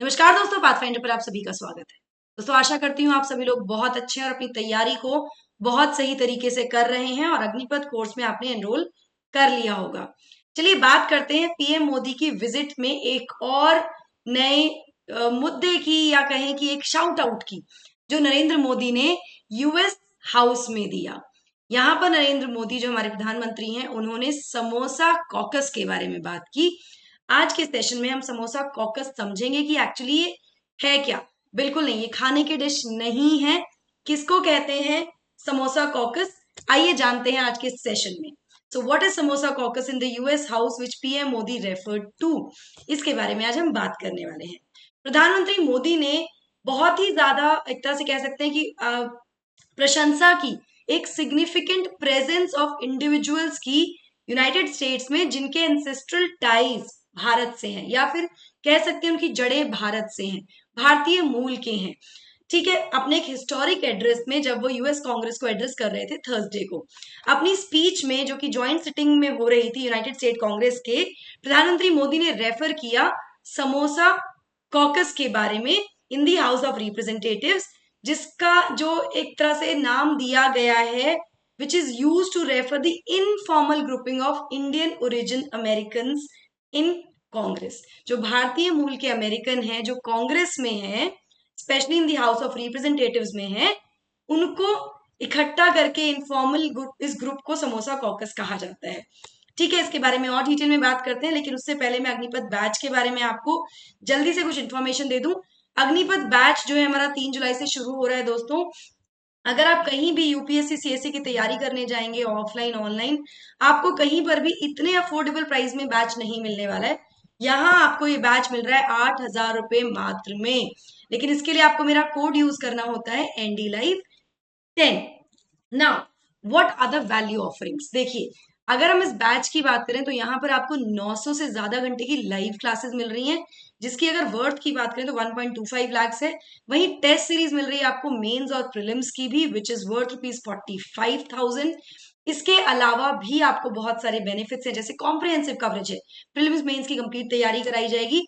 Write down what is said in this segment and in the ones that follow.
नमस्कार दोस्तों, पाथफाइंडर पर आप सभी का स्वागत है। दोस्तों, आशा करती हूँ आप सभी लोग बहुत अच्छे हैं और अपनी तैयारी को बहुत सही तरीके से कर रहे हैं और अग्निपथ कोर्स में आपने एनरोल कर लिया होगा। चलिए बात करते हैं पीएम मोदी की विजिट में एक और नए मुद्दे की या कहें कि एक शाउट आउट की, जो नरेंद्र मोदी ने यूएस हाउस में दिया। यहाँ पर नरेंद्र मोदी जो हमारे प्रधानमंत्री हैं, उन्होंने समोसा कॉकस के बारे में बात की। आज के सेशन में हम समोसा कॉकस समझेंगे कि एक्चुअली ये है क्या। बिल्कुल नहीं, ये खाने की डिश नहीं है। किसको कहते हैं समोसा कॉकस, आइए जानते हैं आज के सेशन में। So what is samosa caucus in the US house which PM Modi referred to, इसके बारे में आज हम बात करने वाले हैं। प्रधानमंत्री मोदी ने बहुत ही ज्यादा एक तरह से कह सकते हैं कि प्रशंसा की, एक सिग्निफिकेंट प्रेजेंस ऑफ इंडिविजुअल्स की यूनाइटेड स्टेट्स में जिनके एंसेस्ट्रल टाइज भारत से हैं, या फिर कह सकते हैं उनकी जड़ें भारत से हैं, भारतीय मूल के हैं। ठीक है, अपने एक हिस्टोरिक एड्रेस में जब वो यूएस कांग्रेस को एड्रेस कर रहे थे थर्सडे को, अपनी स्पीच में जो कि ज्वाइंट सिटिंग में हो रही थी यूनाइटेड स्टेट कांग्रेस के, प्रधानमंत्री मोदी ने रेफर किया समोसा कॉकस के बारे में इन दी हाउस ऑफ रिप्रेजेंटेटिव्स, जिसका जो एक तरह से नाम दिया गया है which is used to refer the informal grouping of Indian origin Americans in Congress. जो भारतीय मूल के अमेरिकन हैं, जो कांग्रेस में हैं, specially in the house of representatives में हैं, उनको इकट्ठा करके इनफॉर्मल ग्रुप, इस ग्रुप को समोसा कॉकस कहा जाता है। ठीक है, इसके बारे में और डिटेल में बात करते हैं, लेकिन उससे पहले मैं अग्निपथ बैच के बारे में आपको जल्दी से कुछ इन्फॉर्मेशन दे दूं। अग्निपथ बैच जो है हमारा 3 जुलाई से शुरू हो रहा है दोस्तों। अगर आप कहीं भी यूपीएससी सीएससी की तैयारी करने जाएंगे, ऑफलाइन ऑनलाइन, आपको कहीं पर भी इतने अफोर्डेबल प्राइस में बैच नहीं मिलने वाला है। यहाँ आपको ये बैच मिल रहा है 8,000 रुपए मात्र में, लेकिन इसके लिए आपको मेरा कोड यूज करना होता है NDLive10। Now what are the value offerings, देखिए अगर हम इस बैच की बात करें तो यहाँ पर आपको 900 से ज्यादा घंटे की लाइव क्लासेस मिल रही हैं, जिसकी अगर वर्थ की बात करें तो 1.25 लाख है। वहीं टेस्ट सीरीज मिल रही है आपको मेंस और प्रीलिम्स की भी, विच इज वर्थ ₹45,000। इसके अलावा भी आपको बहुत सारे बेनिफिट्स हैं, जैसे कॉम्प्रिहेंसिव कवरेज है, प्रीलिम्स मेंस की कंप्लीट तैयारी कराई जाएगी,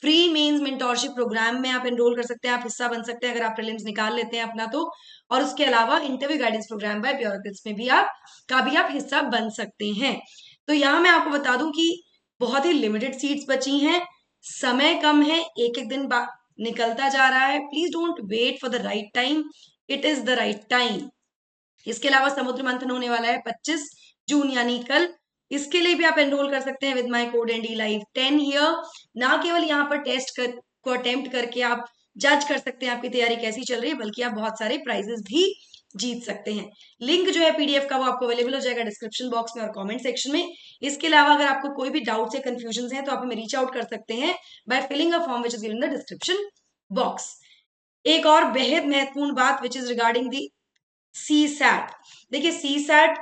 फ्री मेंस मेंटोरशिप प्रोग्राम में आप एनरोल कर सकते हैं, आप हिस्सा बन सकते हैं अगर आप प्रीलिम्स निकाल लेते हैं अपना तो, और उसके अलावा interview guidance programme by bureaucrats में भी आप हिस्सा बन सकते हैं। तो यहाँ मैं आपको बता दूं कि बहुत ही लिमिटेड सीट्स बची हैं, समय कम है, एक एक दिन निकलता जा रहा है। Please don't wait for the right time, it is the right time. इसके अलावा समुद्र मंथन होने वाला है 25 जून यानी कल, इसके लिए भी आप एनरोल कर सकते हैं with my code NDLive10 here. ना केवल यहाँ पर को अटेम्प्ट करके आप जज कर सकते हैं आपकी तैयारी कैसी चल रही है, बल्कि आप बहुत सारे प्राइजेस भी जीत सकते हैं। लिंक जो है पीडीएफ का वो आपको अवेलेबल हो जाएगा डिस्क्रिप्शन बॉक्स में और कमेंट सेक्शन में। इसके अलावा अगर आपको कोई भी डाउट्स या कंफ्यूजन है तो आप हमें रीच आउट कर सकते हैं by filling a form which is given in the description box. एक और बेहद महत्वपूर्ण बात which is regarding the CSAT। देखिए CSAT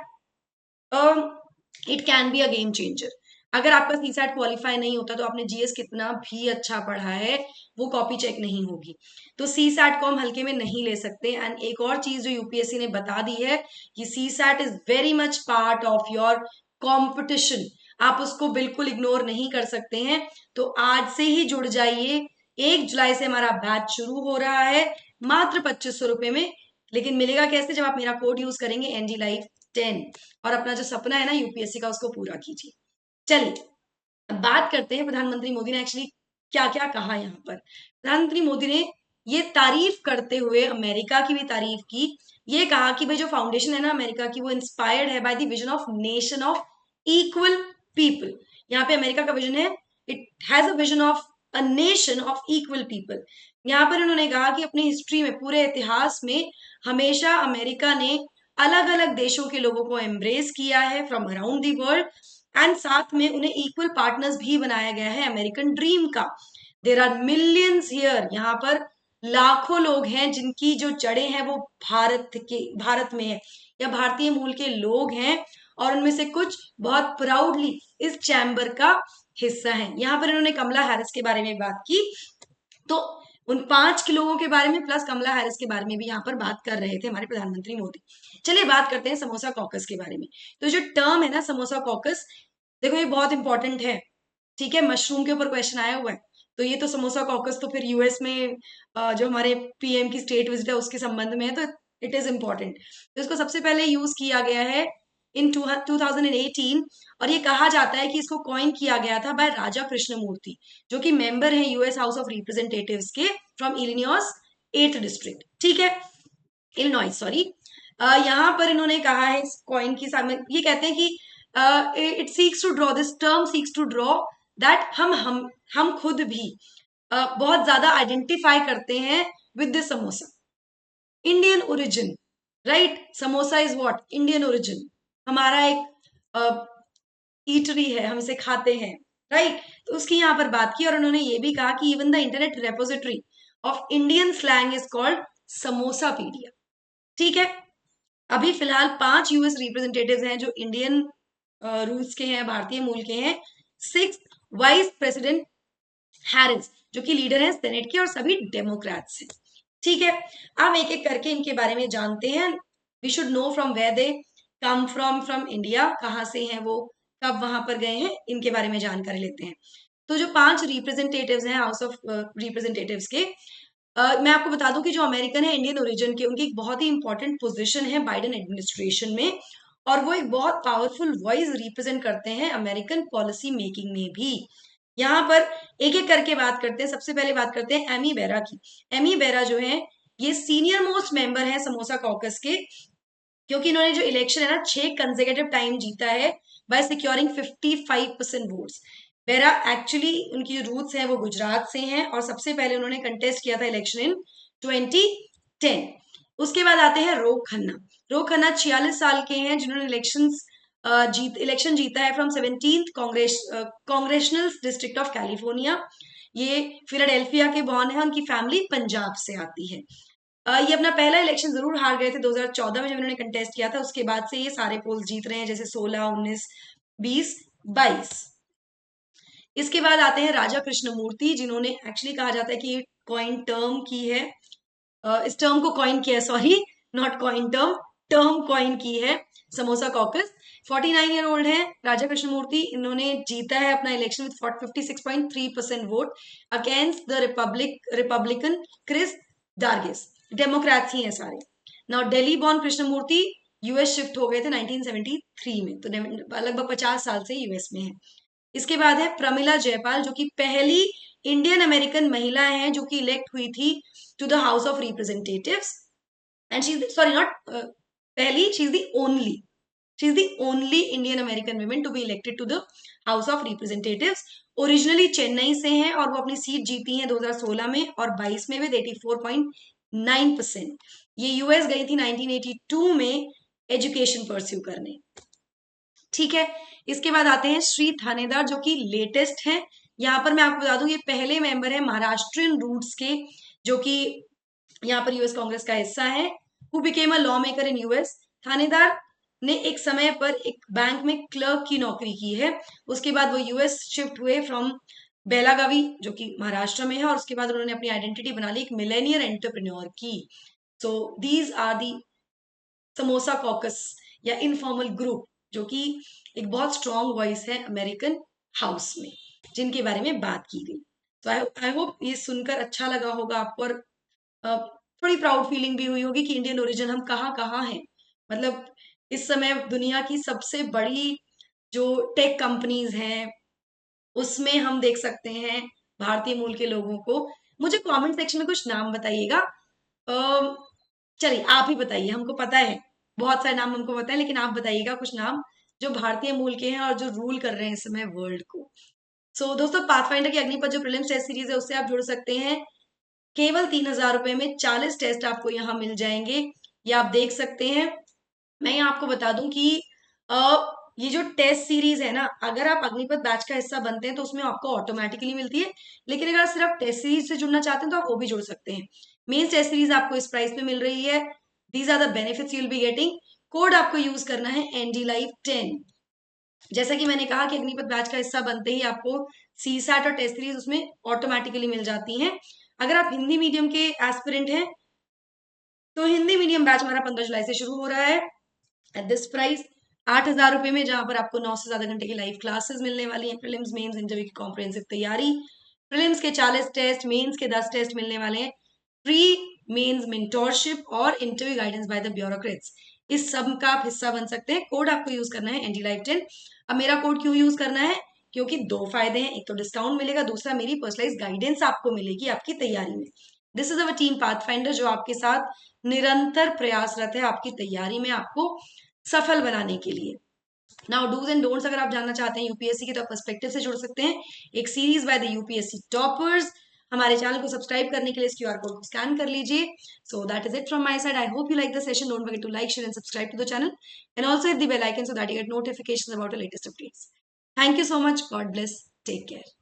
it can be a game changer. अगर आपका CSAT क्वालिफाई नहीं होता तो आपने जीएस कितना भी अच्छा पढ़ा है, वो कॉपी चेक नहीं होगी। तो CSAT को हम हल्के में नहीं ले सकते। एंड एक और चीज जो यूपीएससी ने बता दी है कि CSAT is very much part of your competition, आप उसको बिल्कुल इग्नोर नहीं कर सकते हैं। तो आज से ही जुड़ जाइए, 1 जुलाई से हमारा बैच शुरू हो रहा है मात्र 2500 रुपए में। लेकिन मिलेगा कैसे, जब आप मेरा कोड यूज करेंगे NDLive10 और अपना जो सपना है ना यूपीएससी का, उसको पूरा कीजिए। चलिए अब बात करते हैं प्रधानमंत्री मोदी ने एक्चुअली क्या क्या कहा। यहाँ पर प्रधानमंत्री मोदी ने ये तारीफ करते हुए अमेरिका की भी तारीफ की, ये कहा कि भाई जो फाउंडेशन है ना अमेरिका की, वो इंस्पायर्ड है by the vision of nation of equal people. यहाँ पे अमेरिका का विजन है, it has a vision of a nation of equal people. यहाँ पर उन्होंने कहा कि अपनी हिस्ट्री में, पूरे इतिहास में हमेशा अमेरिका ने अलग अलग देशों के लोगों को एम्ब्रेस किया है from around the world, and साथ में उन्हें इक्वल पार्टनर्स भी बनाया गया है अमेरिकन ड्रीम का। देर आर मिलियंस हियर, यहाँ पर लाखों लोग हैं जिनकी जो जड़ें हैं वो भारत में है, या भारतीय मूल के लोग हैं, और उनमें से कुछ बहुत प्राउडली इस चैम्बर का हिस्सा है। यहाँ पर इन्होंने कमला हैरिस के बारे में बात की, तो उन 5 लोगों के बारे में प्लस कमला हैरिस के बारे में भी यहाँ पर बात कर रहे थे हमारे प्रधानमंत्री मोदी। चलिए बात करते हैं समोसा कॉकस के बारे में। तो जो टर्म है ना समोसा कॉकस, देखो ये बहुत इंपॉर्टेंट है। ठीक है, मशरूम के ऊपर क्वेश्चन आया हुआ है। तो ये तो समोसा कॉकस तो फिर यूएस में जो हमारे पीएम की स्टेट विजिट है उसके संबंध में है, तो इट इज इम्पोर्टेंट। तो इसको सबसे पहले यूज किया गया है इन 2018, और ये कहा जाता है कि इसको कॉइन किया गया था बाय राजा कृष्णमूर्ति, जो कि मेंबर है यूएस हाउस ऑफ रिप्रेजेंटेटिव्स के, फ्रॉम इलिनॉइस 8th डिस्ट्रिक्ट। ठीक है, इलिनॉइस, सॉरी। यहाँ पर इन्होंने कहा है इस कॉइन की ये कहते हैं कि it seeks to draw, this term seeks to draw that हम खुद भी बहुत ज्यादा आइडेंटिफाई करते हैं with this samosa, Indian origin, right. Samosa is what, Indian origin, हमारा एक ईटरी है, हम इसे खाते हैं, राइट। तो उसकी यहाँ पर बात की, और उन्होंने ये भी कहा कि even the internet repository of Indian slang is called Samosapedia. ठीक है, अभी फिलहाल 5 यूएस रिप्रेजेंटेटिव्स हैं जो इंडियन रूट्स के हैं, भारतीय मूल के हैं। 6th वाइस प्रेसिडेंट हैरिस, जो कि लीडर हैं सेनेट के, और सभी डेमोक्रेट्स हैं। ठीक है, अब एक एक करके इनके बारे में जानते हैं। We should know from where they come from India, कहाँ से हैं वो, कब वहां पर गए हैं, इनके बारे में जानकारी लेते हैं। तो जो 5 रिप्रेजेंटेटिव्स हैं हाउस ऑफ रिप्रेजेंटेटिव्स के, मैं आपको बता दूं कि जो अमेरिकन है इंडियन ओरिजिन के, उनकी एक बहुत ही इंपॉर्टेंट पोजीशन है बाइडेन एडमिनिस्ट्रेशन में, और वो एक बहुत पावरफुल वॉइस रिप्रेजेंट करते हैं अमेरिकन पॉलिसी मेकिंग में भी। यहाँ पर एक एक करके बात करते हैं। सबसे पहले बात करते हैं एमी बेरा की। एमी बेरा जो है ये सीनियर मोस्ट मेंबर है समोसा कॉकस के, क्योंकि इन्होंने जो इलेक्शन है ना 6 कंसेक्यूटिव टाइम जीता है बाय सिक्योरिंग 55% वोट्स। बेरा एक्चुअली उनकी जो रूट्स हैं वो गुजरात से हैं, और सबसे पहले उन्होंने कंटेस्ट किया था इलेक्शन इन 2010। उसके बाद आते हैं रोक खन्ना। रोक खन्ना 46 साल के हैं, जिन्होंने इलेक्शन जीता है from 17th congressional district of California. ये फिलाडेल्फिया के बॉर्न है, उनकी फैमिली पंजाब से आती है। ये अपना पहला इलेक्शन जरूर हार गए थे 2014 में जब इन्होंने कंटेस्ट किया था, उसके बाद से ये सारे पोल्स जीत रहे हैं, जैसे 16, 19, 20, 22। इसके बाद आते हैं राजा कृष्णमूर्ति, जिन्होंने एक्चुअली कहा जाता है कि कॉइन टर्म की है, इस टर्म को कॉइन किया है, sorry, not coin term, term coin की है समोसा कॉकस। 49 ईयर ओल्ड है राजा कृष्णमूर्ति। इन्होंने जीता है अपना election with 56.3% vote against the Republican Chris Dargis. Democrats ही हैं सारे। Now Delhi born Krishnamoorthi US shift हो गए थे 1973 में, तो लगभग 50 साल से यूएस में है। इसके बाद है प्रमिला जयपाल, जो कि पहली इंडियन अमेरिकन महिला हैं जो कि इलेक्ट हुई थी to the House of Representatives, and she is, sorry, not पहली, she is the only Indian American women to be elected to the House of Representatives. Originally Chennai से हैं, और वो अपनी सीट जीती हैं 2016 में और 22 में विद 84.9%। ये यूएस गई थी 1982 में एजुकेशन परस्यू करने। ठीक है, इसके बाद आते हैं श्री थानेदार, जो कि लेटेस्ट हैं। यहाँ पर मैं आपको बता दूं ये पहले मेंबर है महाराष्ट्रियन रूट्स के, जो कि यहाँ पर यूएस कांग्रेस का हिस्सा है। Who became a law maker in US. थानेदार ने एक समय पर एक बैंक में क्लर्क की नौकरी की है। उसके बाद वो यूएस शिफ्ट हुए फ्रॉम बेलागावी, जो कि महाराष्ट्र में है, और उसके बाद उन्होंने अपनी आइडेंटिटी बना ली एक मिलेनियर एंटरप्रेन्योर की। So these are the samosa caucus या इनफॉर्मल ग्रुप, जो कि एक बहुत स्ट्रॉन्ग वॉइस है अमेरिकन हाउस में, जिनके बारे में बात की गई। तो आई होप ये सुनकर अच्छा लगा होगा आपको, और थोड़ी प्राउड फीलिंग भी हुई होगी कि इंडियन ओरिजिन हम कहाँ कहाँ हैं। मतलब इस समय दुनिया की सबसे बड़ी जो टेक कंपनीज हैं उसमें हम देख सकते हैं भारतीय मूल के लोगों को। मुझे कमेंट सेक्शन में कुछ नाम बताइएगा। चलिए आप ही बताइए, हमको पता है बहुत सारे नाम हमको पता है, लेकिन आप बताइएगा कुछ नाम जो भारतीय मूल के हैं और जो रूल कर रहे हैं इस समय वर्ल्ड को। सो दोस्तों, पाथफाइंडर की अग्निपथ जो प्रीलिम्स टेस्ट सीरीज है उससे आप जुड़ सकते हैं। केवल 3000 रुपए में 40 टेस्ट आपको यहाँ मिल जाएंगे, ये आप देख सकते हैं। मैं यहाँ आपको बता दूं कि ये जो टेस्ट सीरीज है ना, अगर आप अग्निपथ बैच का हिस्सा बनते हैं तो उसमें आपको ऑटोमेटिकली मिलती है, लेकिन अगर आप सिर्फ टेस्ट सीरीज से जुड़ना चाहते हैं तो आप वो भी जुड़ सकते हैं। मेन टेस्ट सीरीज आपको इस प्राइस पे मिल रही है। These are the benefits you will be getting. Code आपको यूज करना है NDLive10। जैसा कि मैंने कहा कि अग्निपथ बैच का हिस्सा बनते ही आपको CSAT और टेस्ट सीरीज उसमें ऑटोमेटिकली मिल जाती हैं। अगर आप हिंदी मीडियम के एस्पिरेंट हैं तो हिंदी मीडियम बैच हमारा 15 जुलाई से शुरू हो रहा है एट दिस प्राइस 8000 रुपए में, जहां पर आपको 9 से ज्यादा घंटे की लाइव क्लासेस मिलने वाली हैं, प्रीलिम्स, मेंस, इंटरव्यू की कॉम्प्रिहेंसिव तैयारी, प्रीलिम्स के 40 टेस्ट, मेंस के 10 टेस्ट मिलने वाले हैं, प्री मेंस मेंटोरशिप और interview guidance by the bureaucrats, इस सब का आप हिस्सा बन सकते हैं। कोड आपको यूज करना है एनडी लाइव 10। अब मेरा कोड क्यों यूज करना है? क्योंकि दो फायदे हैं, एक तो डिस्काउंट मिलेगा, दूसरा मेरी पर्सनलाइज गाइडेंस आपको मिलेगी आपकी तैयारी में। This is our team pathfinder जो आपके साथ निरंतर प्रयासरत है आपकी तैयारी में आपको सफल बनाने के लिए। नाउ डूज एंड डोंट्स अगर आप जानना चाहते हैं यूपीएससी के, तो पर्सपेक्टिव से जुड़ सकते हैं, एक series by the UPSC toppers. हमारे चैनल को सब्सक्राइब करने के लिए इस क्यूआर कोड को स्कैन कर लीजिए। So that is it from my side. I hope you like the session. Don't forget to like, share and subscribe to the channel and also hit the bell icon so that you get notifications about the latest updates. Thank you so much. God bless. Take care.